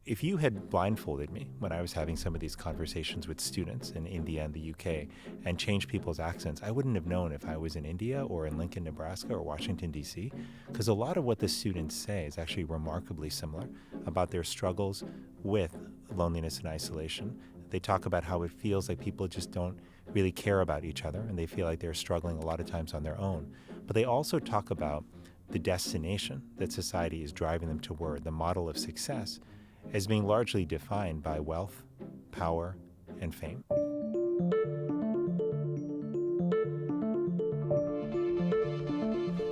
if you had blindfolded me when I was having some of these conversations with students in India and the UK and changed people's accents, I wouldn't have known if I was in India or in Lincoln, Nebraska or Washington, D.C., because a lot of what the students say is actually remarkably similar about their struggles with loneliness and isolation. They talk about how it feels like people just don't really care about each other and they feel like they're struggling a lot of times on their own. But they also talk about the destination that society is driving them toward, the model of success, as being largely defined by wealth, power, and fame.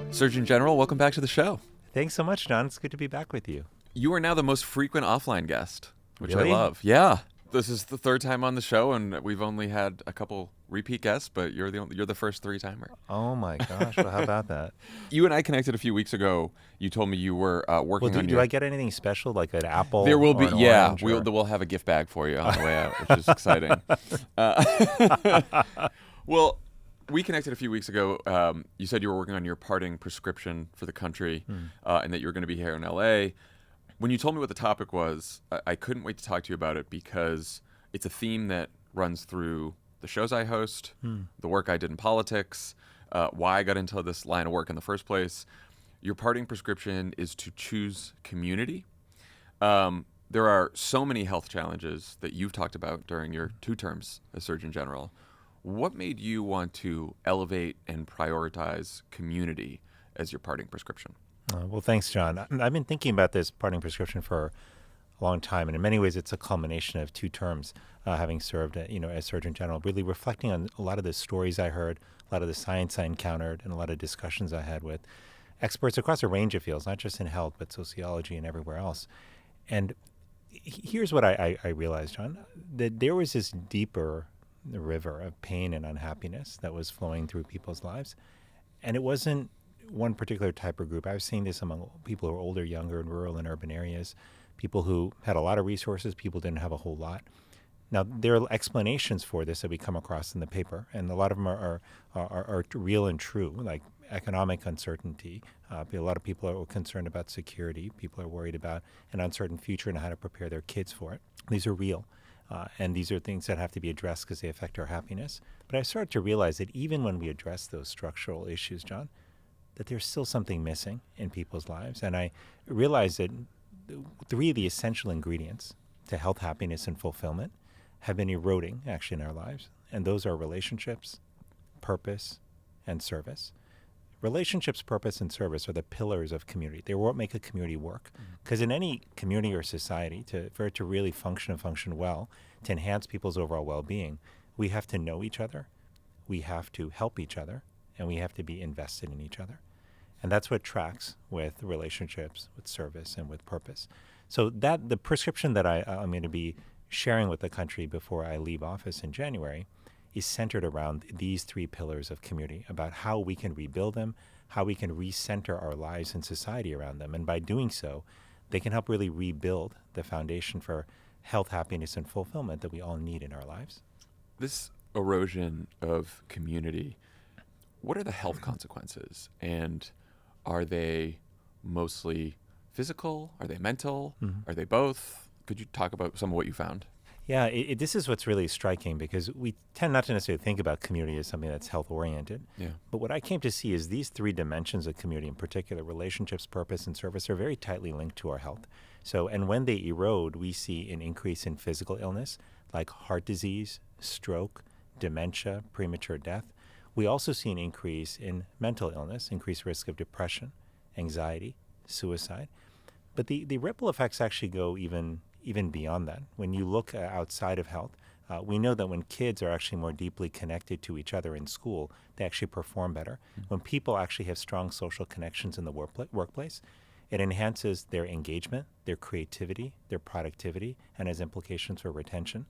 Surgeon General, welcome back to the show. Thanks so much, John. It's good to be back with you. You are now the most frequent offline guest, which Really? I love. Yeah. This is the third time on the show, and we've only had a couple repeat guests, but you're the first three-timer. Oh my gosh! Well, how about that? You and I connected a few weeks ago. You told me you were working on do I get anything special, like an apple? There will be, or an yeah. orange, or... We'll have a gift bag for you on the way out, which is exciting. Well, we connected a few weeks ago. You said you were working on your parting prescription for the country, and that you were going to be here in LA. When you told me what the topic was, I couldn't wait to talk to you about it because it's a theme that runs through the shows I host, the work I did in politics, why I got into this line of work in the first place. Your parting prescription is to choose community. There are so many health challenges that you've talked about during your 2 terms as Surgeon General. What made you want to elevate and prioritize community as your parting prescription? Well, thanks, John. I've been thinking about this parting prescription for a long time, and in many ways, it's a culmination of 2 terms, having served, as Surgeon General. Really reflecting on a lot of the stories I heard, a lot of the science I encountered, and a lot of discussions I had with experts across a range of fields, not just in health, but sociology and everywhere else. And here's what I realized, John: that there was this deeper river of pain and unhappiness that was flowing through people's lives, and it wasn't one particular type of group. I was seeing this among people who are older, younger, in rural and urban areas, people who had a lot of resources, people didn't have a whole lot. Now, there are explanations for this that we come across in the paper, and a lot of them are real and true, like economic uncertainty. A lot of people are concerned about security. People are worried about an uncertain future and how to prepare their kids for it. These are real, and these are things that have to be addressed because they affect our happiness. But I started to realize that even when we address those structural issues, John, that there's still something missing in people's lives. And I realized that 3 of the essential ingredients to health, happiness, and fulfillment have been eroding actually in our lives. And those are relationships, purpose, and service. Relationships, purpose, and service are the pillars of community. They're what make a community work. Because in any community or society, for it to really function well, to enhance people's overall well-being, we have to know each other, we have to help each other, and we have to be invested in each other. And that's what tracks with relationships, with service, and with purpose. So that the prescription that I'm going to be sharing with the country before I leave office in January is centered around these 3 pillars of community, about how we can rebuild them, how we can recenter our lives and society around them. And by doing so, they can help really rebuild the foundation for health, happiness, and fulfillment that we all need in our lives. This erosion of community, what are the health consequences? And are they mostly physical? Are they mental? Are they both? Could you talk about some of what you found? Yeah, this is what's really striking, because we tend not to necessarily think about community as something that's health-oriented. Yeah. But what I came to see is these 3 dimensions of community, in particular, relationships, purpose, and service, are very tightly linked to our health. So, and when they erode, we see an increase in physical illness, like heart disease, stroke, dementia, premature death. We also see an increase in mental illness, increased risk of depression, anxiety, suicide. But the ripple effects actually go even beyond that. When you look outside of health, we know that when kids are actually more deeply connected to each other in school, they actually perform better. When people actually have strong social connections in the workplace, it enhances their engagement, their creativity, their productivity, and has implications for retention.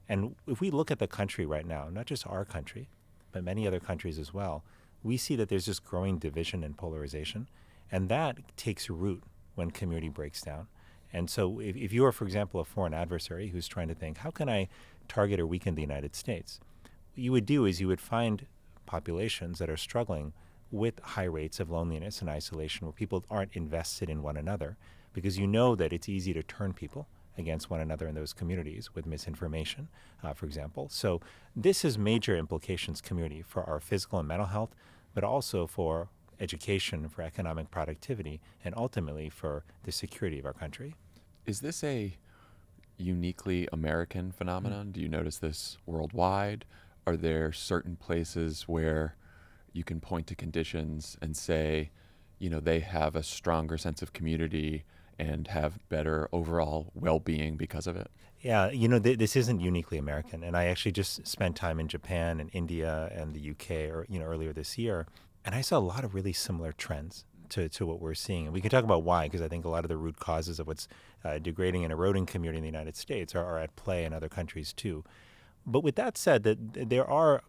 And if we look at the country right now, not just our country, but many other countries as well, we see that there's this growing division and polarization, and that takes root when community breaks down. And so if you are, for example, a foreign adversary who's trying to think, how can I target or weaken the United States? What you would do is you would find populations that are struggling with high rates of loneliness and isolation, where people aren't invested in one another, because you know that it's easy to turn people against one another in those communities with misinformation, for example. So this has major implications, community, for our physical and mental health, but also for education, for economic productivity, and ultimately for the security of our country. Is this a uniquely American phenomenon? Do you notice this worldwide? Are there certain places where you can point to conditions and say, they have a stronger sense of community and have better overall well-being because of it? Yeah, this isn't uniquely American. And I actually just spent time in Japan and India and the UK earlier this year. And I saw a lot of really similar trends to what we're seeing. And we can talk about why, because I think a lot of the root causes of what's degrading and eroding community in the United States are at play in other countries too. But with that said, that there are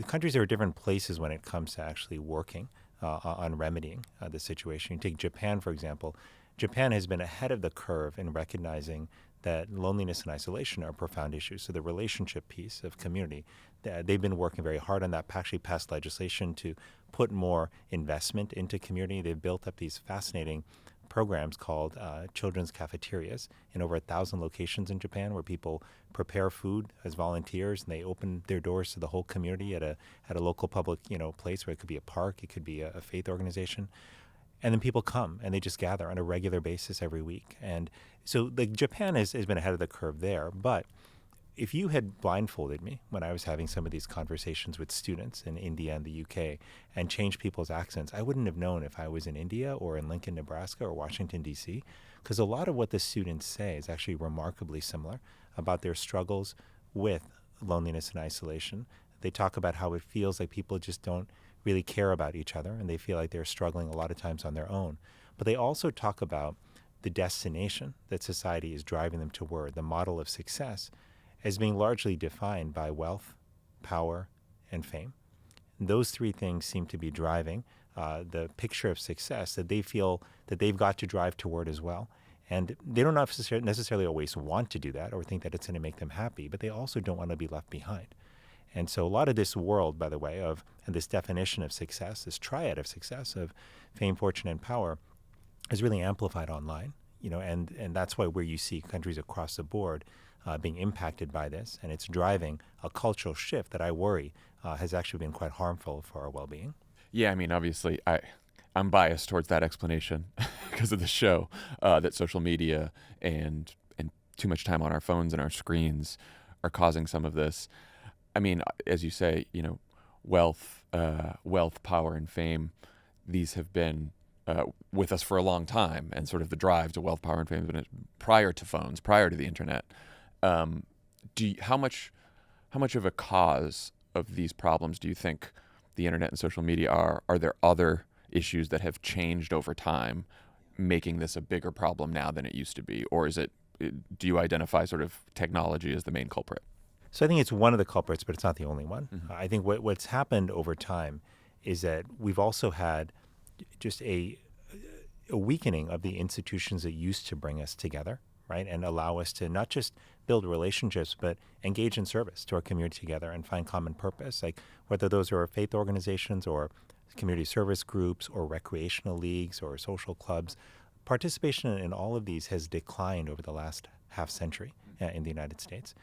countries that are different places when it comes to actually working on remedying the situation. You take Japan, for example. Japan has been ahead of the curve in recognizing that loneliness and isolation are profound issues. So the relationship piece of community, they've been working very hard on that, actually passed legislation to put more investment into community. They've built up these fascinating programs called children's cafeterias in over 1,000 locations in Japan, where people prepare food as volunteers, and they open their doors to the whole community at a local public place, where it could be a park, it could be a faith organization. And then people come and they just gather on a regular basis every week. And so Japan has been ahead of the curve there. But if you had blindfolded me when I was having some of these conversations with students in India and the UK and changed people's accents, I wouldn't have known if I was in India or in Lincoln, Nebraska or Washington, D.C., because a lot of what the students say is actually remarkably similar about their struggles with loneliness and isolation. They talk about how it feels like people just don't really care about each other, and they feel like they're struggling a lot of times on their own. But they also talk about the destination that society is driving them toward, the model of success, as being largely defined by wealth, power, and fame. And those three things seem to be driving the picture of success that they feel that they've got to drive toward as well. And they don't necessarily always want to do that or think that it's going to make them happy, but they also don't want to be left behind. And so a lot of this world, by the way, and this definition of success, this triad of success of fame, fortune, and power, is really amplified online. And that's where you see countries across the board being impacted by this, and it's driving a cultural shift that I worry has actually been quite harmful for our well-being. Yeah, I mean, obviously, I'm biased towards that explanation because of the show, that social media and too much time on our phones and our screens are causing some of this. I mean, as you say, wealth, power, and fame, these have been with us for a long time, and sort of the drive to wealth, power, and fame has been prior to phones, prior to the internet. How much of a cause of these problems do you think the internet and social media are? Are there other issues that have changed over time, making this a bigger problem now than it used to be, or do you identify sort of technology as the main culprit? So I think it's one of the culprits, but it's not the only one. Mm-hmm. I think what's happened over time is that we've also had just a weakening of the institutions that used to bring us together, right, and allow us to not just build relationships, but engage in service to our community together and find common purpose, like whether those are faith organizations or community service groups or recreational leagues or social clubs. Participation in all of these has declined over the last half century in the United States.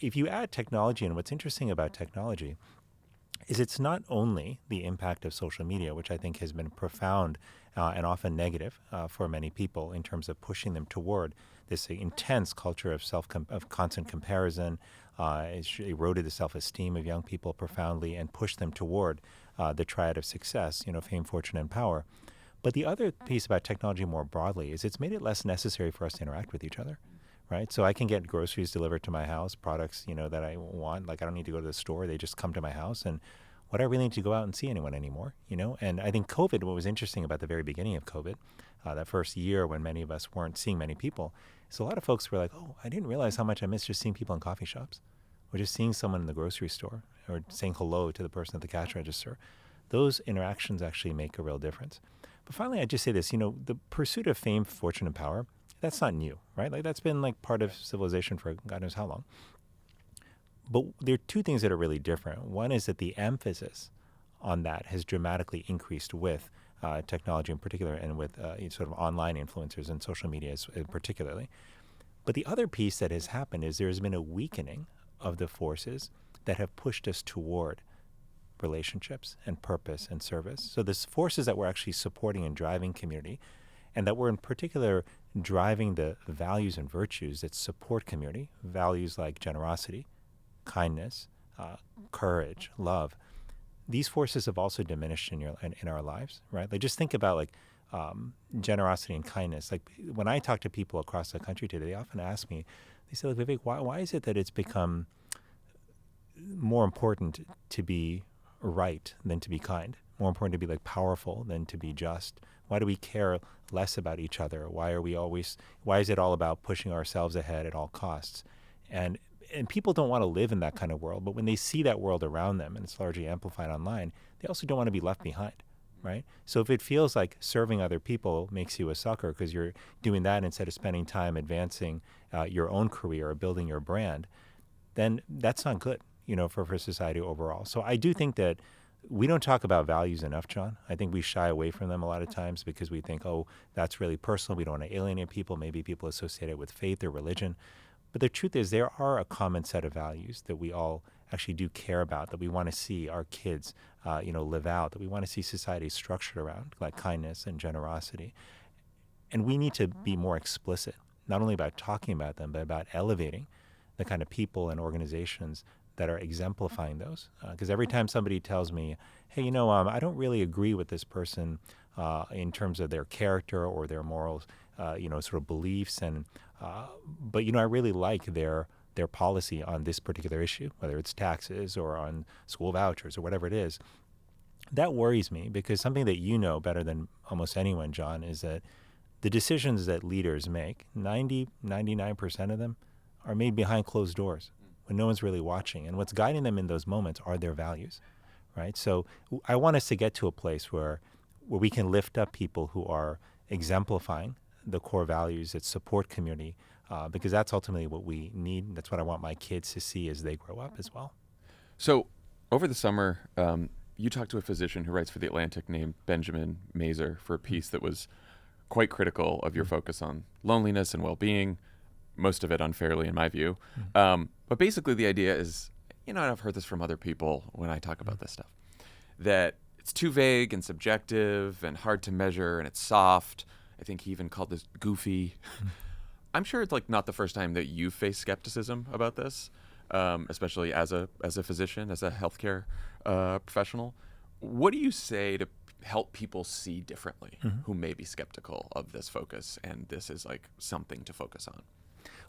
If you add technology, and what's interesting about technology is it's not only the impact of social media, which I think has been profound and often negative for many people in terms of pushing them toward this intense culture of constant comparison. It's eroded the self-esteem of young people profoundly and pushed them toward the triad of success, fame, fortune, and power. But the other piece about technology more broadly is it's made it less necessary for us to interact with each other. Right, so I can get groceries delivered to my house, products that I want. Like I don't need to go to the store; they just come to my house. And what I really need to go out and see anyone anymore, And I think COVID. What was interesting about the very beginning of COVID, that first year when many of us weren't seeing many people, is a lot of folks were like, "Oh, I didn't realize how much I missed just seeing people in coffee shops, or just seeing someone in the grocery store, or saying hello to the person at the cash register." Those interactions actually make a real difference. But finally, I just say this: the pursuit of fame, fortune, and power. That's not new, right? Like that's been like part of civilization for God knows how long. But there are two things that are really different. One is that the emphasis on that has dramatically increased with technology in particular and with sort of online influencers and social media particularly. But the other piece that has happened is there's been a weakening of the forces that have pushed us toward relationships and purpose and service. So there's forces that we're actually supporting and driving community, and that we're in particular driving the values and virtues that support community, values like generosity, kindness, courage, love. These forces have also diminished in our lives, right? Like just think about like generosity and kindness. Like when I talk to people across the country today, they often ask me, they say, like, Vivek, why is it that it's become more important to be right than to be kind? More important to be like powerful than to be just? Why do we care less about each other? Why is it all about pushing ourselves ahead at all costs? And people don't want to live in that kind of world, but when they see that world around them, and it's largely amplified online, they also don't want to be left behind, right? So if it feels like serving other people makes you a sucker because you're doing that instead of spending time advancing your own career or building your brand, then that's not good, for society overall. So I do think that we don't talk about values enough, John. I think we shy away from them a lot of times because we think, oh, that's really personal. We don't want to alienate people, maybe people associated with faith or religion. But the truth is there are a common set of values that we all actually do care about, that we want to see our kids, live out, that we want to see society structured around, like kindness and generosity. And we need to be more explicit, not only about talking about them, but about elevating the kind of people and organizations that are exemplifying those. Because every time somebody tells me, hey, I don't really agree with this person in terms of their character or their morals, sort of beliefs, but I really like their policy on this particular issue, whether it's taxes or on school vouchers or whatever it is. That worries me because something that you know better than almost anyone, John, is that the decisions that leaders make, 99% of them are made behind closed doors when no one's really watching. And what's guiding them in those moments are their values, right? So I want us to get to a place where we can lift up people who are exemplifying the core values that support community, because that's ultimately what we need. That's what I want my kids to see as they grow up as well. So over the summer, you talked to a physician who writes for The Atlantic named Benjamin Mazer for a piece that was quite critical of your focus on loneliness and well-being, most of it unfairly in my view. But basically the idea is, and I've heard this from other people when I talk about this stuff, that it's too vague and subjective and hard to measure and it's soft. I think he even called this goofy. I'm sure it's like not the first time that you've faced skepticism about this, especially as a physician, as a healthcare professional. What do you say to help people see differently who may be skeptical of this focus and this is like something to focus on?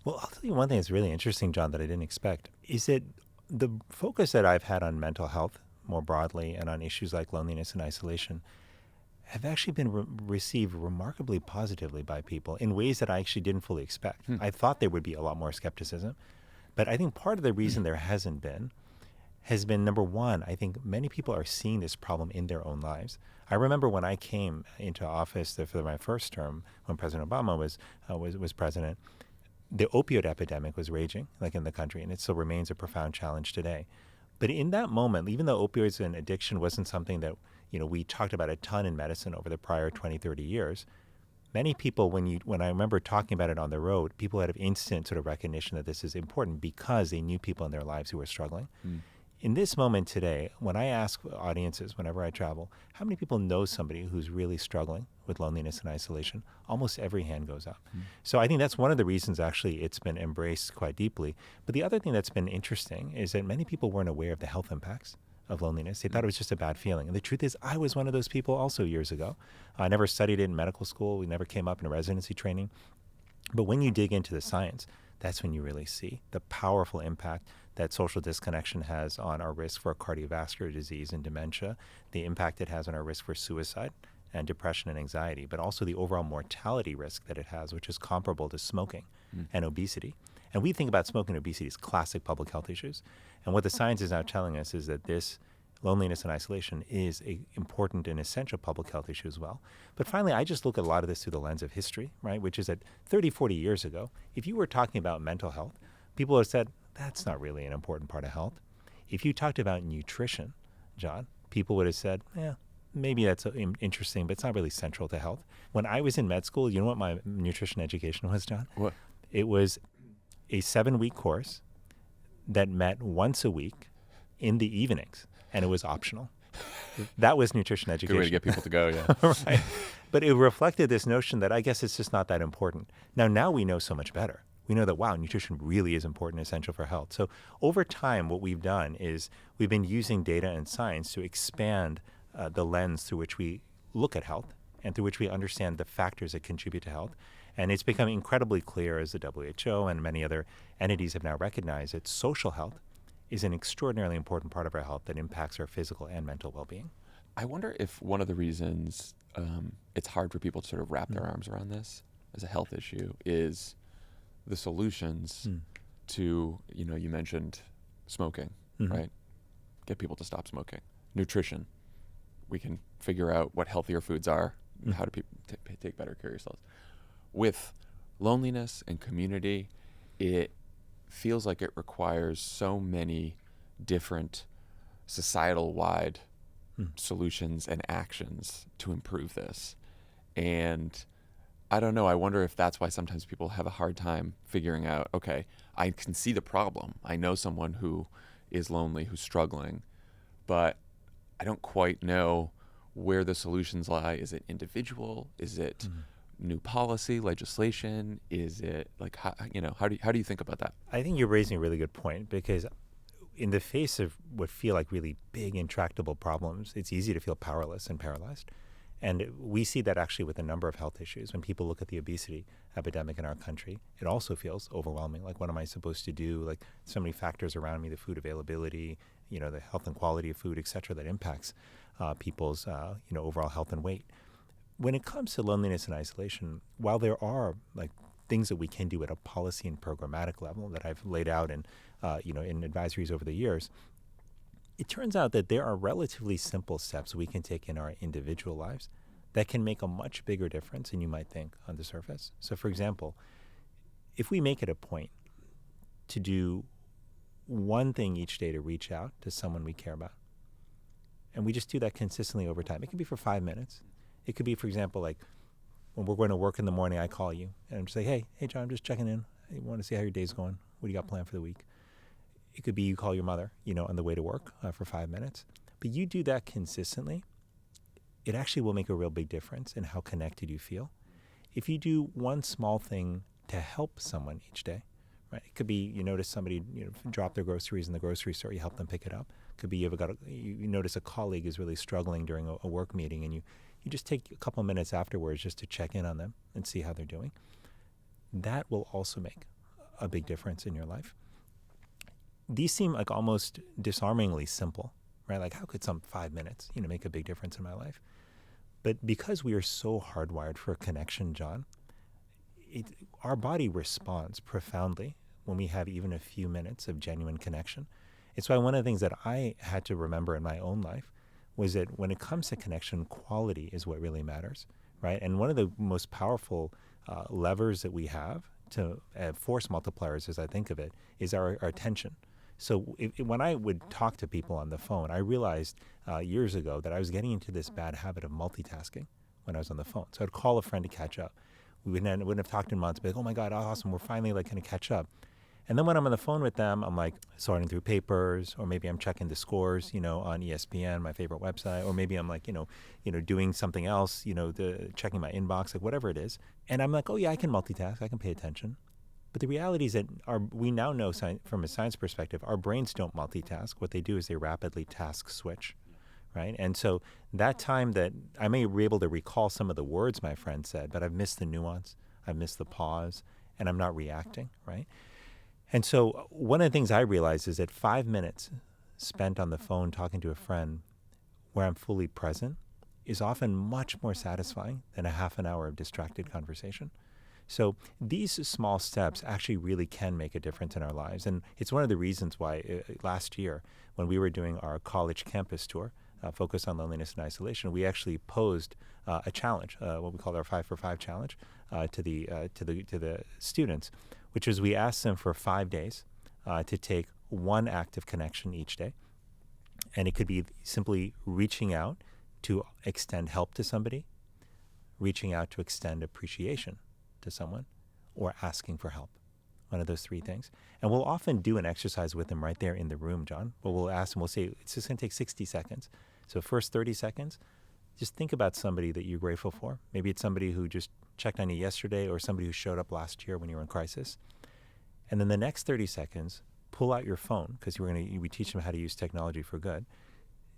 Well, I'll tell you one thing that's really interesting, John, that I didn't expect, is that the focus that I've had on mental health more broadly and on issues like loneliness and isolation have actually been received remarkably positively by people in ways that I actually didn't fully expect. I thought there would be a lot more skepticism, but I think part of the reason there hasn't been has been, number one, I think many people are seeing this problem in their own lives. I remember when I came into office for my first term, when President Obama was president, the opioid epidemic was raging, like in the country, and it still remains a profound challenge today. But in that moment, even though opioids and addiction wasn't something that we talked about a ton in medicine over the prior 20, 30 years, many people, when I remember talking about it on the road, people had an instant sort of recognition that this is important because they knew people in their lives who were struggling. In this moment today, when I ask audiences, whenever I travel, how many people know somebody who's really struggling with loneliness and isolation, almost every hand goes up. So I think that's one of the reasons actually it's been embraced quite deeply. But the other thing that's been interesting is that many people weren't aware of the health impacts of loneliness. They thought it was just a bad feeling. And the truth is, I was one of those people also years ago. I never studied it in medical school. We never came up in a residency training. But when you dig into the science, that's when you really see the powerful impact that social disconnection has on our risk for cardiovascular disease and dementia, the impact it has on our risk for suicide and depression and anxiety, but also the overall mortality risk that it has, which is comparable to smoking and obesity. And we think about smoking and obesity as classic public health issues. And what the science is now telling us is that this loneliness and isolation is an important and essential public health issue as well. But finally, I just look at a lot of this through the lens of history, right? Which is that 30, 40 years ago, if you were talking about mental health, people would have said, that's not really an important part of health. If you talked about nutrition, John, people would have said, yeah, maybe that's interesting, but it's not really central to health. When I was in med school, you know what my nutrition education was, John? What? It was a 7-week course that met once a week in the evenings, and it was optional. That was nutrition education. Good way to get people to go, yeah. Right. But it reflected this notion that I guess it's just not that important. Now we know so much better. We know that, wow, nutrition really is important, essential for health. So over time, what we've done is we've been using data and science to expand the lens through which we look at health and through which we understand the factors that contribute to health. And it's become incredibly clear, as the WHO and many other entities have now recognized, that social health is an extraordinarily important part of our health that impacts our physical and mental well-being. I wonder if one of the reasons it's hard for people to sort of wrap their arms around this as a health issue is the solutions to, you mentioned smoking, right? Get people to stop smoking. Nutrition. We can figure out what healthier foods are and how do people take better care of yourselves. With loneliness and community, it feels like it requires so many different societal-wide solutions and actions to improve this. And I don't know, I wonder if that's why sometimes people have a hard time figuring out, okay, I can see the problem. I know someone who is lonely, who's struggling, but I don't quite know where the solutions lie. Is it individual? Is it new policy, legislation? Is it like, how do you think about that? I think you're raising a really good point, because in the face of what feel like really big, intractable problems, it's easy to feel powerless and paralyzed. And we see that actually with a number of health issues. When people look at the obesity epidemic in our country, it also feels overwhelming. Like, what am I supposed to do? Like, so many factors around me, the food availability, the health and quality of food, et cetera, that impacts people's, overall health and weight. When it comes to loneliness and isolation, while there are like things that we can do at a policy and programmatic level that I've laid out in advisories over the years, it turns out that there are relatively simple steps we can take in our individual lives that can make a much bigger difference than you might think on the surface. So, for example, if we make it a point to do one thing each day to reach out to someone we care about, and we just do that consistently over time. It could be for 5 minutes. It could be, for example, like when we're going to work in the morning, I call you and I'm just like, hey, John, I'm just checking in. I want to see how your day's going. What do you got planned for the week? It could be you call your mother, on the way to work for 5 minutes. But you do that consistently, it actually will make a real big difference in how connected you feel. If you do one small thing to help someone each day, right? It could be you notice somebody drop their groceries in the grocery store, you help them pick it up. It could be you notice a colleague is really struggling during a work meeting, and you just take a couple of minutes afterwards just to check in on them and see how they're doing. That will also make a big difference in your life. These seem like almost disarmingly simple, right? Like, how could some 5 minutes, make a big difference in my life? But because we are so hardwired for connection, John, our body responds profoundly when we have even a few minutes of genuine connection. It's why one of the things that I had to remember in my own life was that when it comes to connection, quality is what really matters, right? And one of the most powerful levers that we have to force multipliers, as I think of it, is our attention. So when I would talk to people on the phone, I realized years ago that I was getting into this bad habit of multitasking when I was on the phone. So I'd call a friend to catch up. We wouldn't have talked in months, but like, oh my God, awesome, we're finally like going to catch up. And then when I'm on the phone with them, I'm like sorting through papers, or maybe I'm checking the scores, on ESPN, my favorite website, or maybe I'm like, doing something else, checking my inbox, like whatever it is. And I'm like, oh yeah, I can multitask, I can pay attention. But the reality is that we now know from a science perspective, our brains don't multitask. What they do is they rapidly task switch, right? And so that time that I may be able to recall some of the words my friend said, but I've missed the nuance, I've missed the pause, and I'm not reacting, right? And so one of the things I realized is that 5 minutes spent on the phone talking to a friend where I'm fully present is often much more satisfying than a half an hour of distracted conversation. So these small steps actually really can make a difference in our lives. And it's one of the reasons why last year, when we were doing our college campus tour, focused on loneliness and isolation, we actually posed a challenge, what we called our 5 for 5 challenge, to the students, which is we asked them for 5 days to take one act of connection each day. And it could be simply reaching out to extend help to somebody, reaching out to extend appreciation to someone, or asking for help, one of those three things. And we'll often do an exercise with them right there in the room, John. But we'll ask them, we'll say, it's just going to take 60 seconds. So first 30 seconds, just think about somebody that you're grateful for. Maybe it's somebody who just checked on you yesterday or somebody who showed up last year when you were in crisis. And then the next 30 seconds, pull out your phone, because we teach them how to use technology for good.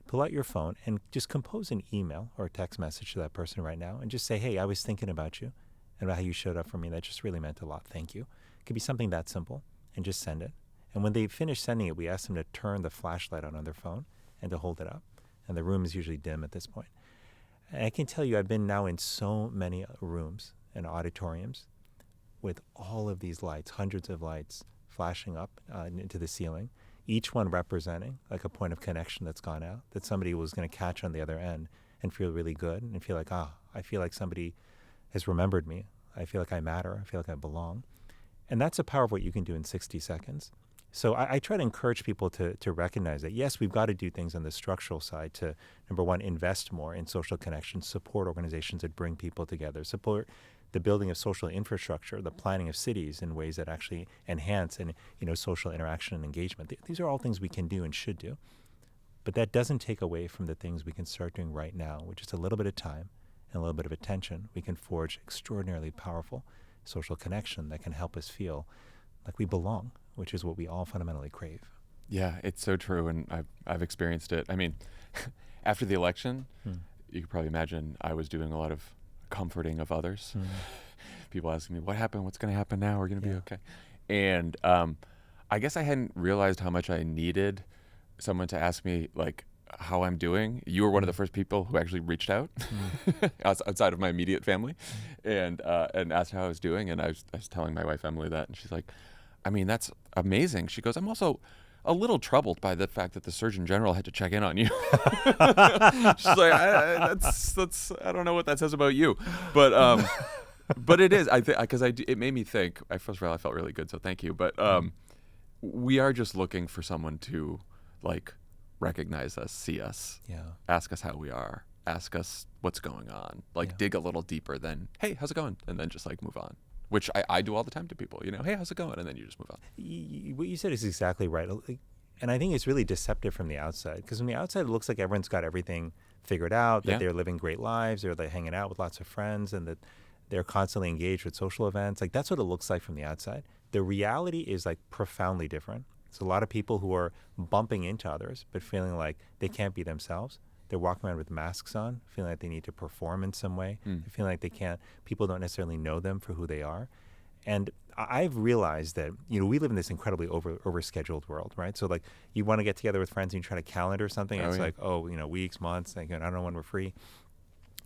Pull out your phone and just compose an email or a text message to that person right now and just say, hey, I was thinking about you and about how you showed up for me. That just really meant a lot. Thank you. It could be something that simple, and just send it. And when they finish sending it, we ask them to turn the flashlight on their phone and to hold it up. And the room is usually dim at this point. And I can tell you, I've been now in so many rooms and auditoriums with all of these lights, hundreds of lights flashing up into the ceiling, each one representing like a point of connection that's gone out, that somebody was going to catch on the other end and feel really good and feel like, I feel like somebody has remembered me. I feel like I matter. I feel like I belong. And that's the power of what you can do in 60 seconds. So I try to encourage people to recognize that, yes, we've got to do things on the structural side to, number one, invest more in social connections, support organizations that bring people together, support the building of social infrastructure, the planning of cities in ways that actually enhance and social interaction and engagement. These are all things we can do and should do. But that doesn't take away from the things we can start doing right now, with just a little bit of time and a little bit of attention. We can forge extraordinarily powerful social connection that can help us feel like we belong, which is what we all fundamentally crave. Yeah, it's so true, and I've experienced it. I mean, after the election, you could probably imagine I was doing a lot of comforting of others. People asking me, what happened? What's going to happen now? We're going to be okay. And I guess I hadn't realized how much I needed someone to ask me, like, how I'm doing. You were one of the first people who actually reached out outside of my immediate family and asked how I was doing. And I was telling my wife, Emily, that, and she's like, I mean, that's amazing. She goes, I'm also a little troubled by the fact that the Surgeon General had to check in on you. She's like, that's I don't know what that says about you, but it is. I think because it made me think. First of all, I felt really good, so thank you. But we are just looking for someone to like recognize us, see us, ask us how we are, ask us what's going on, like dig a little deeper than, hey, how's it going, and then just like move on. Which I do all the time to people, hey, how's it going? And then you just move on. What you said is exactly right. And I think it's really deceptive from the outside, because from the outside, it looks like everyone's got everything figured out, that they're living great lives, or they're hanging out with lots of friends, and that they're constantly engaged with social events. Like, that's what it looks like from the outside. The reality is like profoundly different. It's a lot of people who are bumping into others, but feeling like they can't be themselves. They're walking around with masks on, feeling like they need to perform in some way. They're feeling like they can't. People don't necessarily know them for who they are. And I've realized that, we live in this incredibly overscheduled world, right? So like you want to get together with friends and you try to calendar something. And it's like, weeks, months. Like, I don't know when we're free.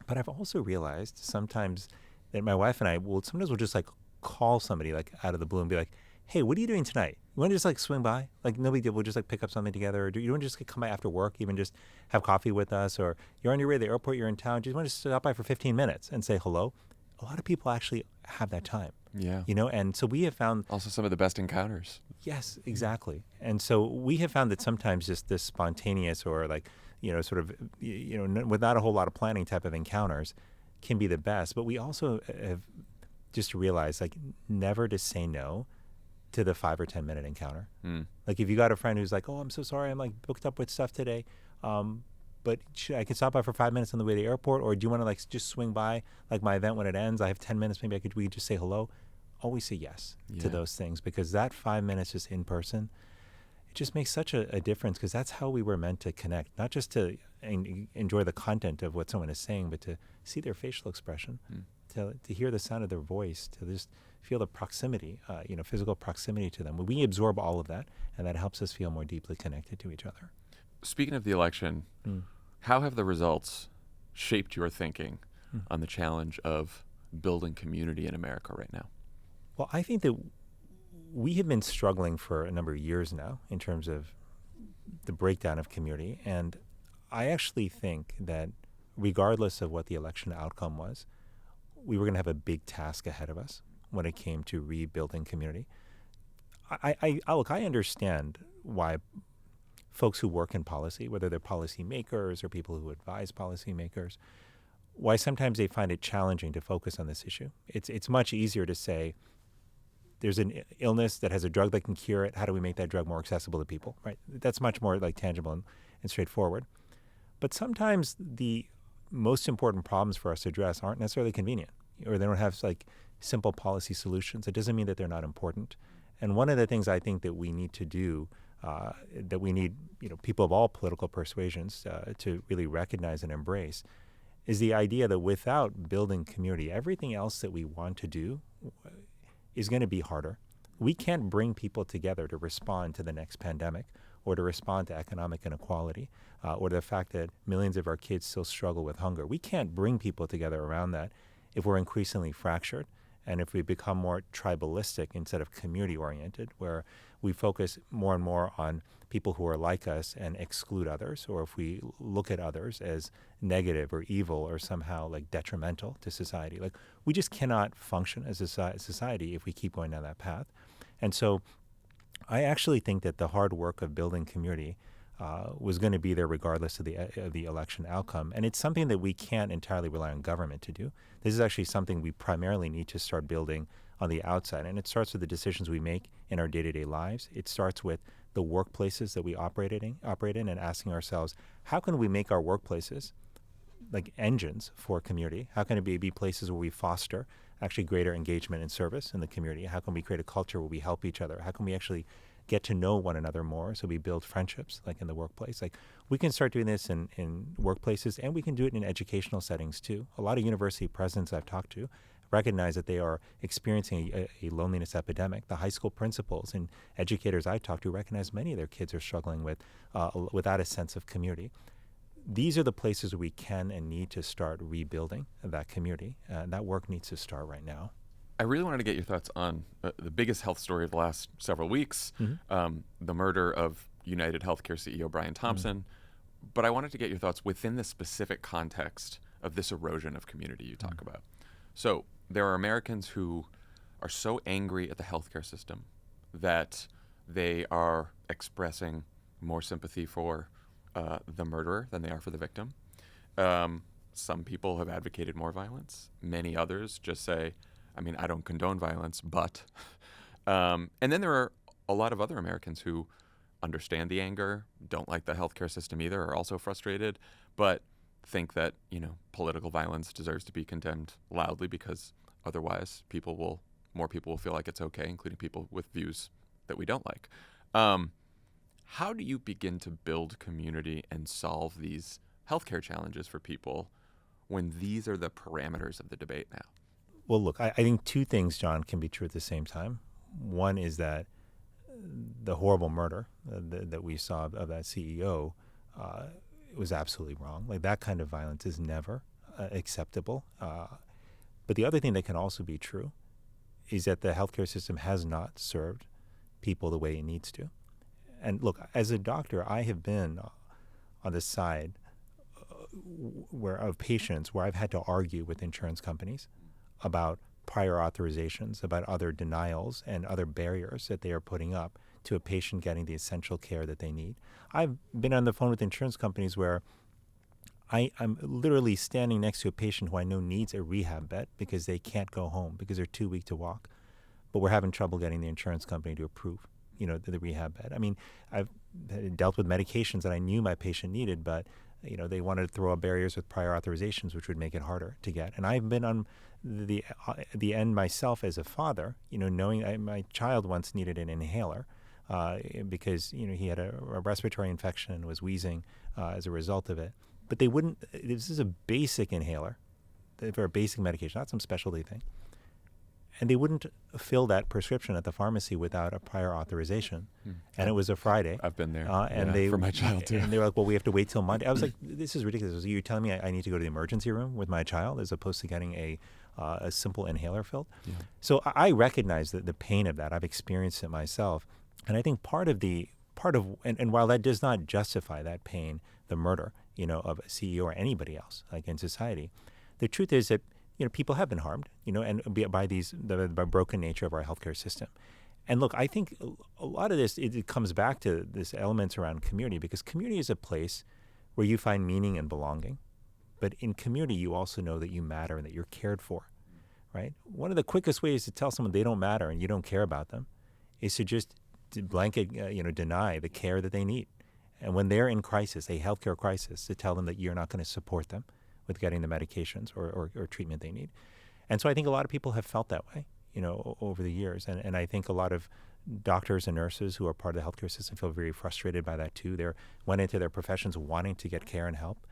But I've also realized sometimes that my wife and I will just like call somebody like out of the blue and be like, hey, what are you doing tonight? You want to just like swing by? Like, no big deal. We'll just like pick up something together. Or do you want to just come by after work, even just have coffee with us? Or you're on your way to the airport, you're in town. Do you want to stop by for 15 minutes and say hello? A lot of people actually have that time. Yeah. And so we have found also some of the best encounters. Yes, exactly. And so we have found that sometimes just this spontaneous or like, sort of, without a whole lot of planning type of encounters can be the best. But we also have just realized like never to say no to the 5 or 10 minute encounter. Like if you got a friend who's like, oh, I'm so sorry, I'm like booked up with stuff today, but I can stop by for 5 minutes on the way to the airport, or do you want to like just swing by like my event when it ends? I have 10 minutes, maybe we could just say hello. Always say yes to those things, because that 5 minutes just in person, it just makes such a difference, because that's how we were meant to connect, not just to enjoy the content of what someone is saying, but to see their facial expression, to hear the sound of their voice, to just feel the proximity, physical proximity to them. We absorb all of that, and that helps us feel more deeply connected to each other. Speaking of the election, how have the results shaped your thinking on the challenge of building community in America right now? Well, I think that we have been struggling for a number of years now in terms of the breakdown of community. And I actually think that regardless of what the election outcome was, we were going to have a big task ahead of us when it came to rebuilding community. I understand why folks who work in policy, whether they're policymakers or people who advise policymakers, why sometimes they find it challenging to focus on this issue. It's much easier to say, there's an illness that has a drug that can cure it. How do we make that drug more accessible to people, right? That's much more like tangible and straightforward. But sometimes the most important problems for us to address aren't necessarily convenient, or they don't have like simple policy solutions. It doesn't mean that they're not important. And one of the things I think that we need to do, that we need people of all political persuasions to really recognize and embrace, is the idea that without building community, everything else that we want to do is going to be harder. We can't bring people together to respond to the next pandemic, or to respond to economic inequality, or to the fact that millions of our kids still struggle with hunger. We can't bring people together around that if we're increasingly fractured, and if we become more tribalistic instead of community-oriented, where we focus more and more on people who are like us and exclude others, or if we look at others as negative or evil or somehow like detrimental to society. Like, we just cannot function as a society if we keep going down that path. And so I actually think that the hard work of building community was going to be there regardless of the election outcome. And it's something that we can't entirely rely on government to do. This is actually something we primarily need to start building on the outside. And it starts with the decisions we make in our day-to-day lives. It starts with the workplaces that we operate in and asking ourselves, how can we make our workplaces like engines for community? How can it be places where we foster actually greater engagement and service in the community? How can we create a culture where we help each other? How can we actually get to know one another more so we build friendships like in the workplace? Like, we can start doing this in workplaces, and we can do it in educational settings too. A lot of university presidents I've talked to recognize that they are experiencing a loneliness epidemic. The high school principals and educators I talked to recognize many of their kids are struggling without a sense of community. These are the places we can and need to start rebuilding that community. That work needs to start right now. I really wanted to get your thoughts on the biggest health story of the last several weeks, the murder of United Healthcare CEO Brian Thompson. But I wanted to get your thoughts within the specific context of this erosion of community you talk about. So there are Americans who are so angry at the healthcare system that they are expressing more sympathy for the murderer than they are for the victim. Some people have advocated more violence. Many others just say, I mean, I don't condone violence, but. And then there are a lot of other Americans who understand the anger, don't like the healthcare system either, are also frustrated, but think that, political violence deserves to be condemned loudly because otherwise more people will feel like it's okay, including people with views that we don't like. How do you begin to build community and solve these healthcare challenges for people when these are the parameters of the debate now? Well, look, I think two things, John, can be true at the same time. One is that the horrible murder that we saw of that CEO was absolutely wrong. Like, that kind of violence is never acceptable. But the other thing that can also be true is that the healthcare system has not served people the way it needs to. And look, as a doctor, I have been on the side of patients where I've had to argue with insurance companies about prior authorizations, about other denials and other barriers that they are putting up to a patient getting the essential care that they need. I've been on the phone with insurance companies where I'm literally standing next to a patient who I know needs a rehab bed because they can't go home because they're too weak to walk, but we're having trouble getting the insurance company to approve, the rehab bed. I mean, I've dealt with medications that I knew my patient needed, but they wanted to throw up barriers with prior authorizations, which would make it harder to get. And I've been on the end myself as a father, knowing my child once needed an inhaler because he had a respiratory infection and was wheezing as a result of it. But they wouldn't. This is a basic inhaler for a basic medication, not some specialty thing. And they wouldn't fill that prescription at the pharmacy without a prior authorization. And it was a Friday. I've been there. For my child too. And they were like, well, we have to wait till Monday. I was like, this is ridiculous. You're telling me I need to go to the emergency room with my child as opposed to getting a simple inhaler filled? Yeah. So I recognize the pain of that. I've experienced it myself. And I think and while that does not justify that pain, the murder, of a CEO or anybody else, like in society, the truth is that people have been harmed, and by the broken nature of our healthcare system. And look, I think a lot of this, it comes back to this elements around community, because community is a place where you find meaning and belonging. But in community, you also know that you matter and that you're cared for, right? One of the quickest ways to tell someone they don't matter and you don't care about them is to just blanket, deny the care that they need. And when they're in crisis, a healthcare crisis, to tell them that you're not going to support them with getting the medications or treatment they need. And so I think a lot of people have felt that way, over the years. And I think a lot of doctors and nurses who are part of the healthcare system feel very frustrated by that too. They went into their professions wanting to get care and help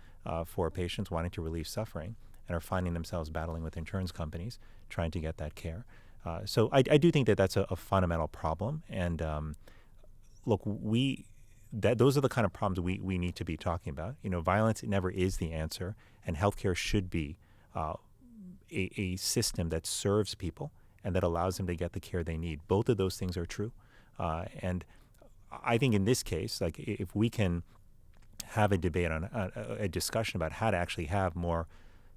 for patients, wanting to relieve suffering, and are finding themselves battling with insurance companies trying to get that care. So I do think that that's a fundamental problem. And look, those are the kind of problems we need to be talking about. Violence never is the answer, and healthcare should be a system that serves people and that allows them to get the care they need. Both of those things are true. And I think in this case, like if we can have a debate on a discussion about how to actually have more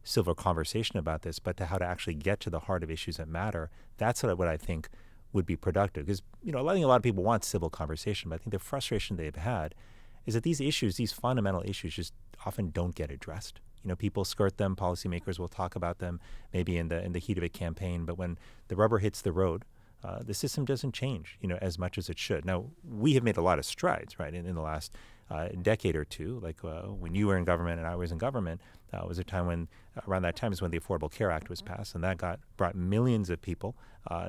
civil conversation about this, but to how to actually get to the heart of issues that matter, that's what I think would be productive. Because, I think a lot of people want civil conversation, but I think the frustration they've had is that these issues, these fundamental issues, just often don't get addressed. People skirt them, policymakers will talk about them maybe in the heat of a campaign, but when the rubber hits the road, the system doesn't change, as much as it should. Now, we have made a lot of strides, right, in the last decade or two. Like when you were in government and I was in government, was a time when, around that time is when the Affordable Care Act was passed, and that brought millions of people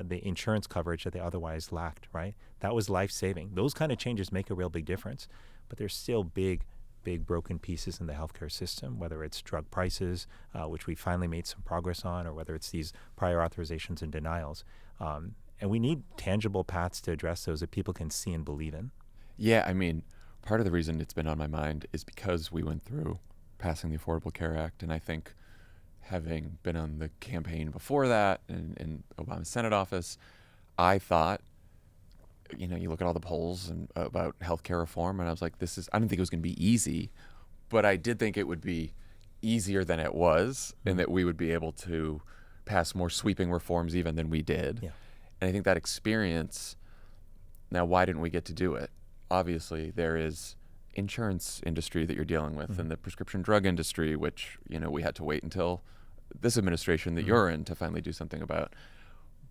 the insurance coverage that they otherwise lacked, right? That was life-saving. Those kind of changes make a real big difference, but there's still big broken pieces in the healthcare system, whether it's drug prices, which we finally made some progress on, or whether it's these prior authorizations and denials. And we need tangible paths to address those that people can see and believe in. Yeah, I mean, part of the reason it's been on my mind is because we went through passing the Affordable Care Act, and I think having been on the campaign before that in Obama's Senate office, I thought, you look at all the polls about healthcare reform, and I was like, I didn't think it was going to be easy, but I did think it would be easier than it was, and that we would be able to pass more sweeping reforms even than we did. Yeah. And I think that experience, now why didn't we get to do it? Obviously, there is insurance industry that you're dealing with, and the prescription drug industry, which, we had to wait until this administration that you're in to finally do something about.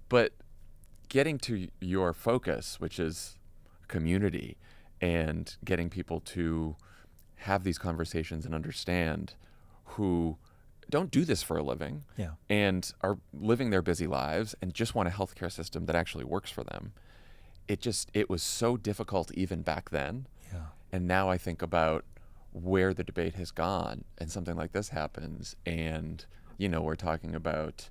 But getting to your focus, which is community, and getting people to have these conversations and understand, who don't do this for a living, and are living their busy lives and just want a healthcare system that actually works for them. It was so difficult even back then. Yeah. And now I think about where the debate has gone, and something like this happens, and we're talking about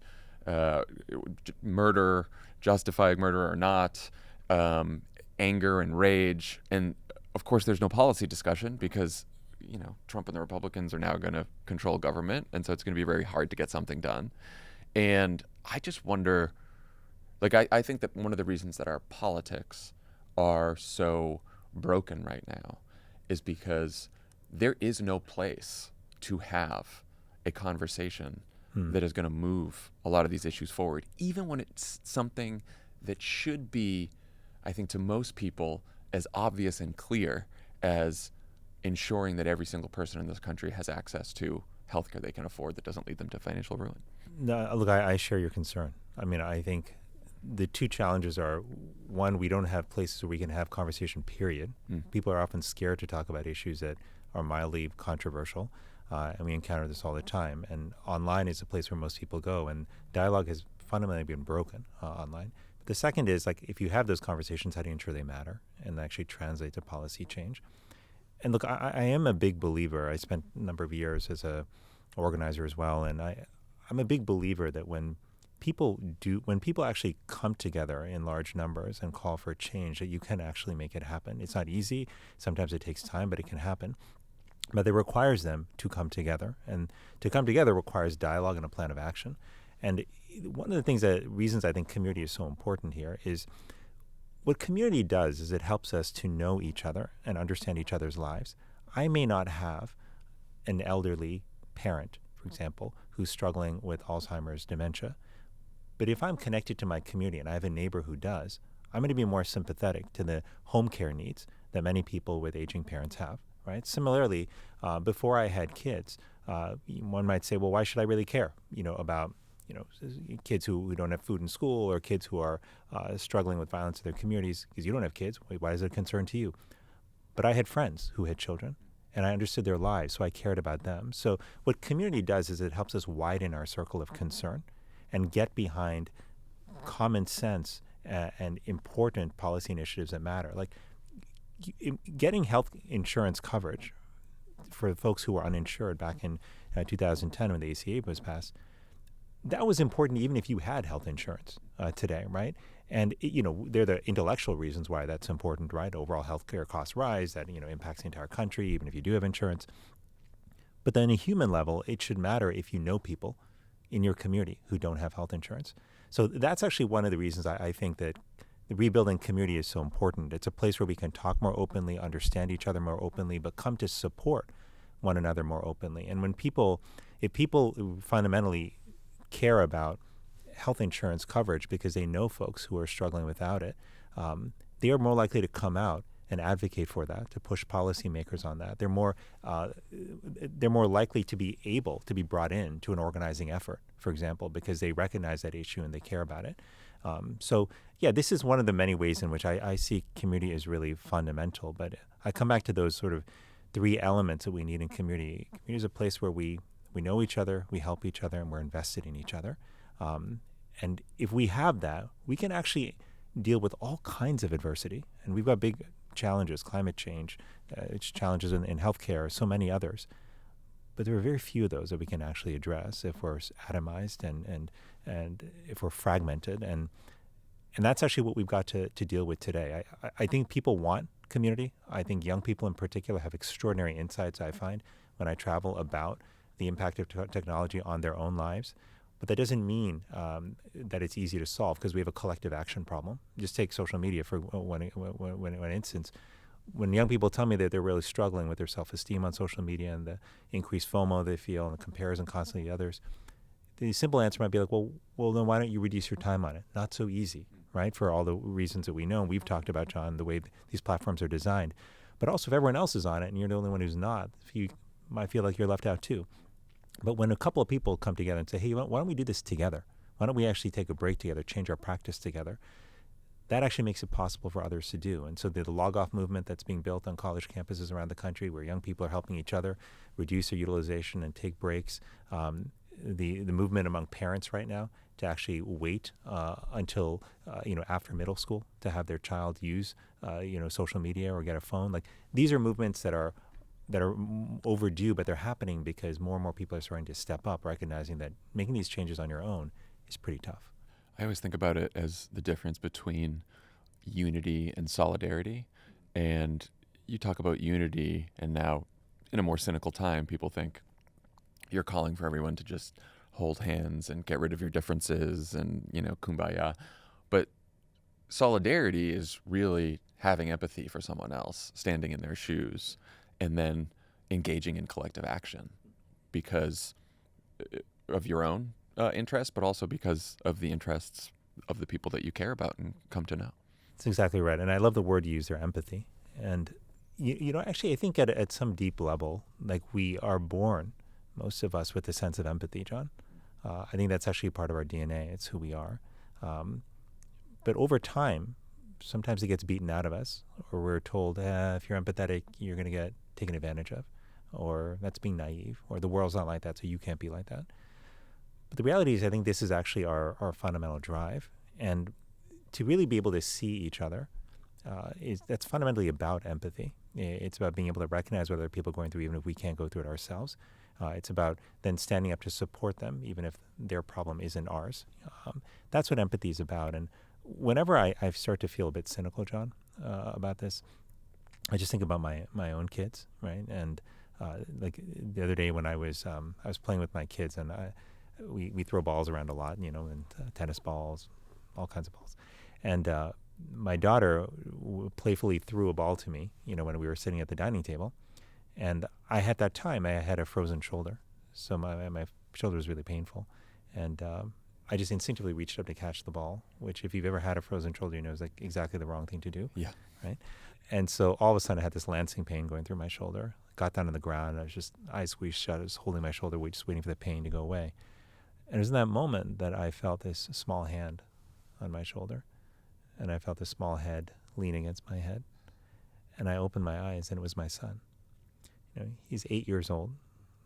murder, justified murder or not, anger and rage. And of course, there's no policy discussion because, Trump and the Republicans are now going to control government. And so it's going to be very hard to get something done. And I just wonder, I think that one of the reasons that our politics are so broken right now is because there is no place to have a conversation that is going to move a lot of these issues forward, even when it's something that should be, I think, to most people, as obvious and clear as ensuring that every single person in this country has access to healthcare they can afford that doesn't lead them to financial ruin. No, look, I share your concern. I mean, I think the two challenges are, one, we don't have places where we can have conversation, period. People are often scared to talk about issues that are mildly controversial. And we encounter this all the time. And online is a place where most people go, and dialogue has fundamentally been broken online. But the second is, if you have those conversations, how do you ensure they matter and actually translate to policy change? And look, I am a big believer. I spent a number of years as a organizer as well, and I'm a big believer that when people actually come together in large numbers and call for change, that you can actually make it happen. It's not easy. Sometimes it takes time, but it can happen. But it requires them to come together, and to come together requires dialogue and a plan of action. And one of the reasons I think community is so important here is what community does is it helps us to know each other and understand each other's lives. I may not have an elderly parent, for example, who's struggling with Alzheimer's dementia, but if I'm connected to my community and I have a neighbor who does, I'm going to be more sympathetic to the home care needs that many people with aging parents have. Right. Similarly, before I had kids, one might say, well, why should I really care, about kids who don't have food in school, or kids who are struggling with violence in their communities because you don't have kids. Why is it a concern to you? But I had friends who had children, and I understood their lives, so I cared about them. So what community does is it helps us widen our circle of concern and get behind common sense and important policy initiatives that matter. Like getting health insurance coverage for folks who were uninsured back in 2010 when the ACA was passed, that was important even if you had health insurance today, right? And they're the intellectual reasons why that's important, right? Overall healthcare costs rise, that impacts the entire country, even if you do have insurance. But then a human level, it should matter if you know people in your community who don't have health insurance. So that's actually one of the reasons I think that the rebuilding community is so important. It's a place where we can talk more openly, understand each other more openly, but come to support one another more openly. And if people fundamentally care about health insurance coverage because they know folks who are struggling without it, they are more likely to come out and advocate for that, to push policymakers on that. They're more likely to be able to be brought in to an organizing effort, for example, because they recognize that issue and they care about it. This is one of the many ways in which I see community as really fundamental. But I come back to those sort of three elements that we need in community. Community is a place where we know each other, we help each other, and we're invested in each other. And if we have that, we can actually deal with all kinds of adversity. And we've got big challenges, climate change, challenges in healthcare, so many others. But there are very few of those that we can actually address if we're atomized and if we're fragmented. And that's actually what we've got to deal with today. I think people want community. I think young people in particular have extraordinary insights, I find, when I travel about the impact of technology on their own lives. But that doesn't mean that it's easy to solve, because we have a collective action problem. Just take social media for one instance. When young people tell me that they're really struggling with their self-esteem on social media and the increased FOMO they feel and the comparison constantly to others, the simple answer might be like, well, then why don't you reduce your time on it? Not so easy, right? For all the reasons that we know and we've talked about, John, the way these platforms are designed. But also, if everyone else is on it and you're the only one who's not, you might feel like you're left out too. But when a couple of people come together and say, hey, why don't we do this together? Why don't we actually take a break together, change our practice together? That actually makes it possible for others to do. And so the log-off movement that's being built on college campuses around the country, where young people are helping each other reduce their utilization and take breaks, the movement among parents right now to actually wait until after middle school to have their child use social media or get a phone. Like, these are movements that are overdue, but they're happening because more and more people are starting to step up, recognizing that making these changes on your own is pretty tough. I always think about it as the difference between unity and solidarity. And you talk about unity, and now in a more cynical time, people think you're calling for everyone to just hold hands and get rid of your differences and, kumbaya. But solidarity is really having empathy for someone else, standing in their shoes, and then engaging in collective action because of your own interests, but also because of the interests of the people that you care about and come to know. That's exactly right. And I love the word you use there, empathy. And, actually, I think at some deep level, like, we are born, most of us, with a sense of empathy, John. I think that's actually part of our DNA. It's who we are. But over time, sometimes it gets beaten out of us, or we're told, if you're empathetic, you're going to get taken advantage of, or that's being naive, or the world's not like that, so you can't be like that. But the reality is, I think this is actually our fundamental drive. And to really be able to see each other, that's fundamentally about empathy. It's about being able to recognize what other people are going through, even if we can't go through it ourselves. It's about then standing up to support them, even if their problem isn't ours. That's what empathy is about. And whenever I start to feel a bit cynical, John, about this, I just think about my own kids, right? And like the other day when I was playing with my kids, and we throw balls around a lot, and tennis balls, all kinds of balls. And my daughter playfully threw a ball to me, when we were sitting at the dining table. And I had a frozen shoulder. So my shoulder was really painful. And I just instinctively reached up to catch the ball, which, if you've ever had a frozen shoulder, is like exactly the wrong thing to do. Yeah. Right? And so all of a sudden I had this lancing pain going through my shoulder. Got down on the ground. I was just eyes squeezed shut. I was holding my shoulder, just waiting for the pain to go away. And it was in that moment that I felt this small hand on my shoulder, and I felt a small head lean against my head. And I opened my eyes, and it was my son. He's 8 years old.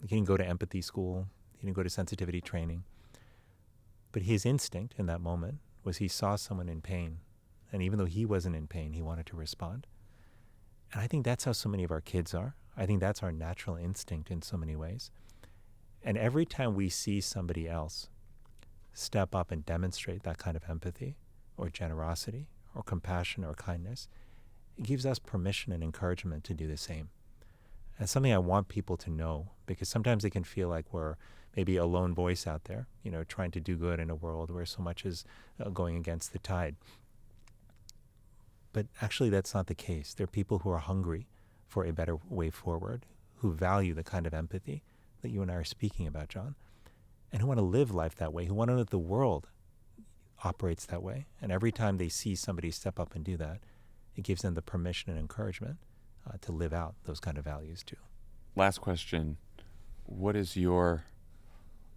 He didn't go to empathy school. He didn't go to sensitivity training. But his instinct in that moment was he saw someone in pain. And even though he wasn't in pain, he wanted to respond. And I think that's how so many of our kids are. I think that's our natural instinct in so many ways. And every time we see somebody else step up and demonstrate that kind of empathy or generosity or compassion or kindness, it gives us permission and encouragement to do the same. And something I want people to know, because sometimes they can feel like we're maybe a lone voice out there, trying to do good in a world where so much is going against the tide. But actually, that's not the case. There are people who are hungry for a better way forward, who value the kind of empathy that you and I are speaking about, John, and who want to live life that way, who want to know that the world operates that way. And every time they see somebody step up and do that, it gives them the permission and encouragement to live out those kind of values too. Last question. What is your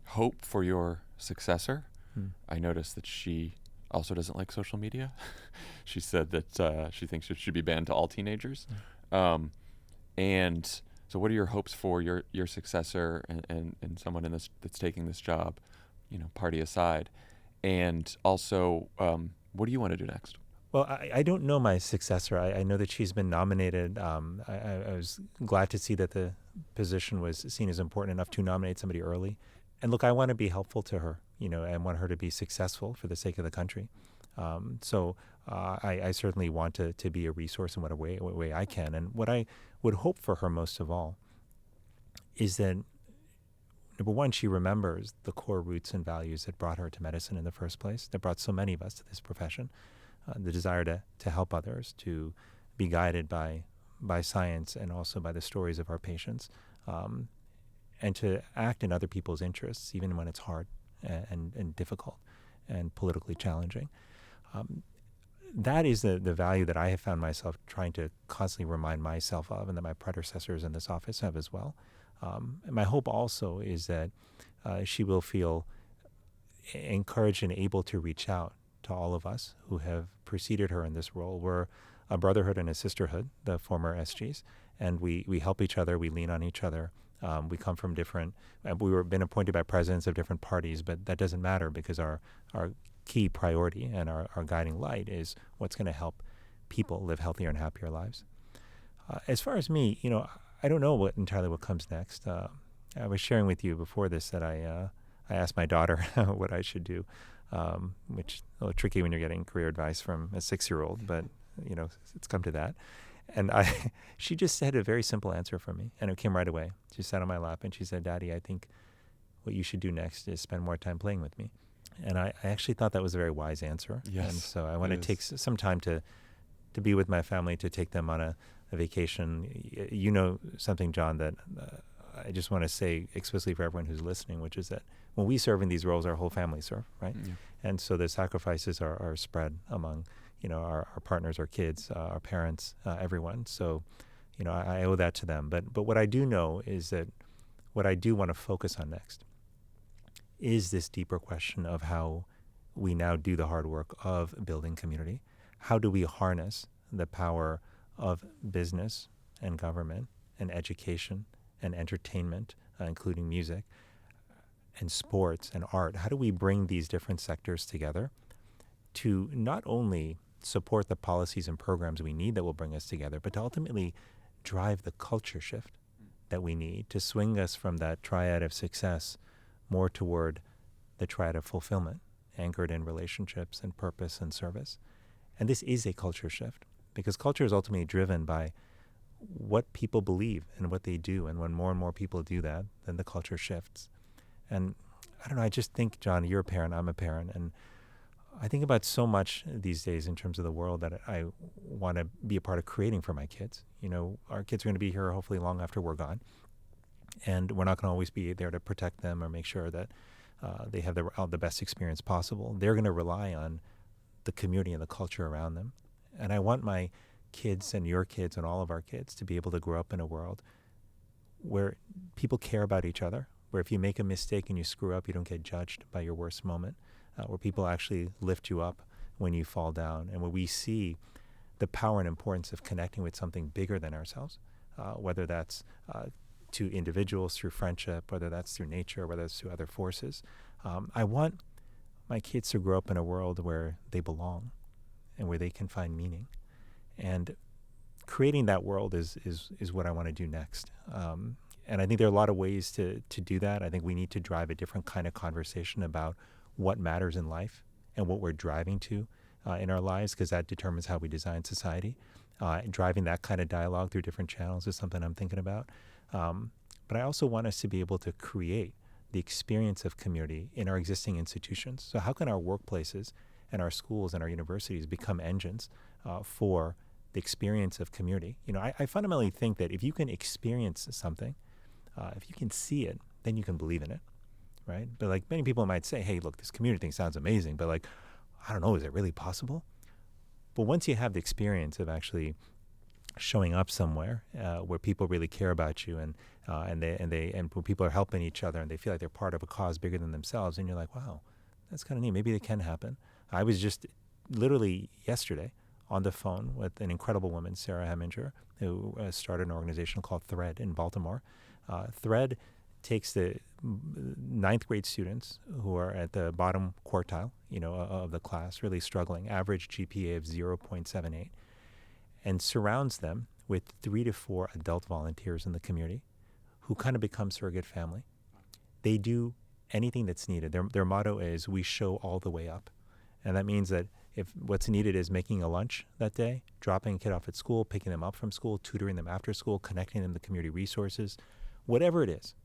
hope for your successor? I noticed that she also doesn't like social media. She said that she thinks it should be banned to all teenagers. And so what are your hopes for your successor and someone in this that's taking this job, party aside? And also, what do you want to do next? Well, I don't know my successor. I know that she's been nominated. I was glad to see that the position was seen as important enough to nominate somebody early. And look, I want to be helpful to her, I want her to be successful for the sake of the country. So I certainly want to be a resource in what way I can. And what I would hope for her most of all is that, number one, she remembers the core roots and values that brought her to medicine in the first place, that brought so many of us to this profession. The desire to help others, to be guided by science and also by the stories of our patients, and to act in other people's interests, even when it's hard and difficult and politically challenging. That is the value that I have found myself trying to constantly remind myself of, and that my predecessors in this office have as well. And my hope also is that she will feel encouraged and able to reach out to all of us who have preceded her in this role. We're a brotherhood and a sisterhood, the former SGs, and we help each other, we lean on each other. We come from different, been appointed by presidents of different parties, but that doesn't matter because our key priority and our guiding light is what's going to help people live healthier and happier lives. As far as me, I don't know entirely what comes next. I was sharing with you before this that I asked my daughter what I should do, which is a little tricky when you're getting career advice from a 6-year-old, but it's come to that. And she just said a very simple answer for me, and it came right away. She sat on my lap and she said, "Daddy, I think what you should do next is spend more time playing with me." And I actually thought that was a very wise answer. Yes, and so I want to take some time to be with my family, to take them on a vacation. Something, John, that I just want to say explicitly for everyone who's listening, which is that when we serve in these roles, our whole family serve, right? Yeah. And so the sacrifices are spread among our partners, our kids, our parents, everyone. So, I owe that to them. But what I do know is that what I do want to focus on next is this deeper question of how we now do the hard work of building community. How do we harness the power of business and government and education and entertainment, including music and sports and art? How do we bring these different sectors together to not only support the policies and programs we need that will bring us together, but to ultimately drive the culture shift that we need to swing us from that triad of success more toward the triad of fulfillment, anchored in relationships and purpose and service. And this is a culture shift, because culture is ultimately driven by what people believe and what they do. And when more and more people do that, then the culture shifts. And I don't know, I just think, John, you're a parent, I'm a parent, and I think about so much these days in terms of the world that I want to be a part of creating for my kids. Our kids are going to be here hopefully long after we're gone. And we're not going to always be there to protect them or make sure that they have the best experience possible. They're going to rely on the community and the culture around them. And I want my kids and your kids and all of our kids to be able to grow up in a world where people care about each other, where if you make a mistake and you screw up, you don't get judged by your worst moment, where people actually lift you up when you fall down, and where we see the power and importance of connecting with something bigger than ourselves, whether that's to individuals through friendship, whether that's through nature, whether it's through other forces. I want my kids to grow up in a world where they belong and where they can find meaning. And creating that world is what I want to do next. And I think there are a lot of ways to do that. I think we need to drive a different kind of conversation about what matters in life and what we're driving to in our lives, because that determines how we design society. Driving that kind of dialogue through different channels is something I'm thinking about. But I also want us to be able to create the experience of community in our existing institutions. So how can our workplaces and our schools and our universities become engines for the experience of community? You know, I fundamentally think that if you can experience something, if you can see it, then you can believe in it, right? But like many people might say, hey, look, this community thing sounds amazing, but like, I don't know, is it really possible? But once you have the experience of actually showing up somewhere where people really care about you, and where people are helping each other and they feel like they're part of a cause bigger than themselves, and you're like, wow, that's kind of neat. Maybe it can happen. I was just literally yesterday on the phone with an incredible woman, Sarah Heminger, who started an organization called Thread in Baltimore. Thread takes the ninth grade students who are at the bottom quartile, of the class, really struggling, average GPA of 0.78, and surrounds them with 3 to 4 adult volunteers in the community who kind of become surrogate family. They do anything that's needed. Their motto is, we show all the way up. And that means that if what's needed is making a lunch that day, dropping a kid off at school, picking them up from school, tutoring them after school, connecting them to community resources, whatever it is,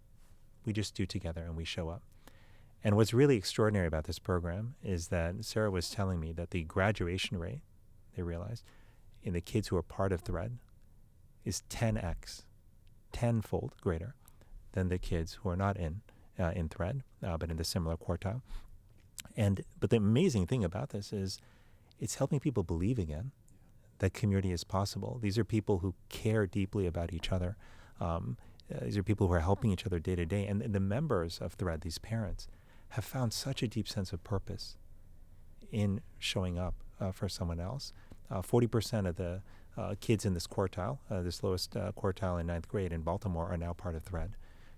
we just do together and we show up. And what's really extraordinary about this program is that Sarah was telling me that the graduation rate, they realized, in the kids who are part of Thread is 10x, tenfold greater than the kids who are not in Thread, but in the similar quartile. But the amazing thing about this is it's helping people believe again that community is possible. These are people who care deeply about each other. These are people who are helping each other day to day. And the members of Thread, these parents, have found such a deep sense of purpose in showing up for someone else. 40% of the kids in this quartile, this lowest quartile in ninth grade in Baltimore, are now part of Thread.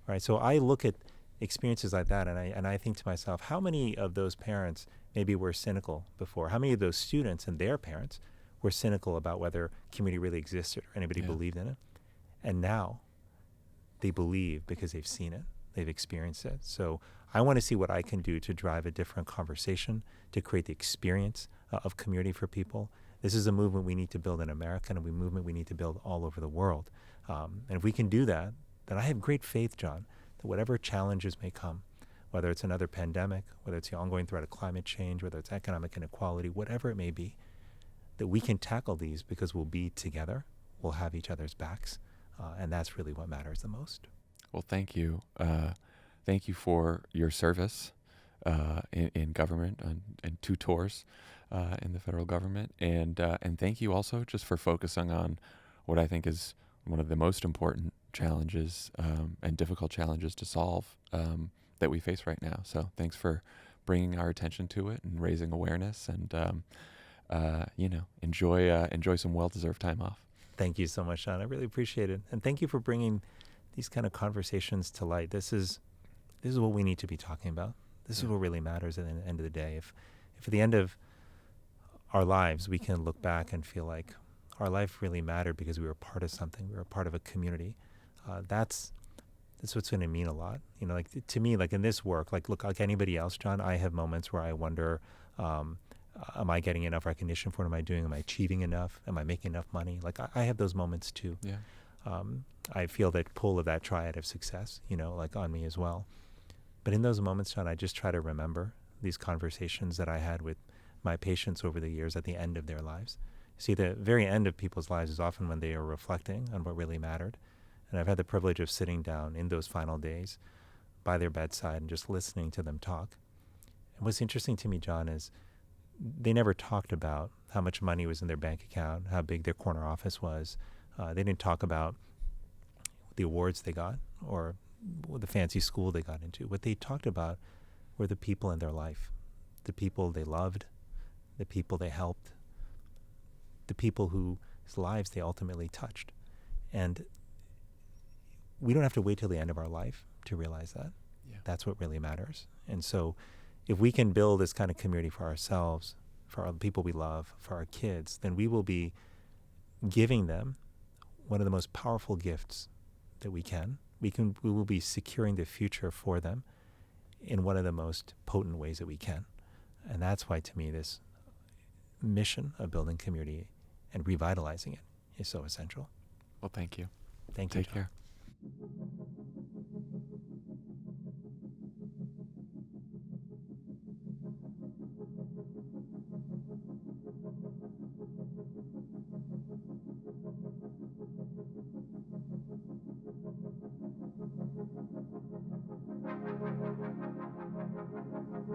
Right? So I look at experiences like that, and I think to myself, how many of those parents maybe were cynical before? How many of those students and their parents were cynical about whether community really existed or anybody believed in it? And now they believe because they've seen it, they've experienced it. So I want to see what I can do to drive a different conversation, to create the experience of community for people. This is a movement we need to build in America, and a movement we need to build all over the world. And if we can do that, then I have great faith, John, that whatever challenges may come, whether it's another pandemic, whether it's the ongoing threat of climate change, whether it's economic inequality, whatever it may be, that we can tackle these because we'll be together, we'll have each other's backs, and that's really what matters the most. Well, thank you. Thank you for your service in government and 2 tours in the federal government, and thank you also just for focusing on what I think is one of the most important challenges and difficult challenges to solve that we face right now. So thanks for bringing our attention to it and raising awareness, and enjoy some well-deserved time off. Thank you so much, Sean. I really appreciate it, and thank you for bringing these kind of conversations to light. This is what we need to be talking about. This is what really matters at the end of the day. If at the end of our lives we can look back and feel like our life really mattered because we were part of something, we were part of a community, that's what's going to mean a lot. To me, like in this work, like anybody else, John, I have moments where I wonder, am I getting enough recognition for what am I doing? Am I achieving enough? Am I making enough money? Like I have those moments too. Yeah. I feel that pull of that triad of success, on me as well. But in those moments, John, I just try to remember these conversations that I had with my patients over the years at the end of their lives. See, the very end of people's lives is often when they are reflecting on what really mattered. And I've had the privilege of sitting down in those final days by their bedside and just listening to them talk. And what's interesting to me, John, is they never talked about how much money was in their bank account, how big their corner office was. They didn't talk about the awards they got or the fancy school they got into. What they talked about were the people in their life, the people they loved, the people they helped, the people whose lives they ultimately touched. And we don't have to wait till the end of our life to realize that. Yeah. That's what really matters. And so if we can build this kind of community for ourselves, for the people we love, for our kids, then we will be giving them one of the most powerful gifts that we can. We will be securing the future for them in one of the most potent ways that we can. And that's why, to me, this mission of building community and revitalizing it is so essential. Well, thank you. Thank you. Take care.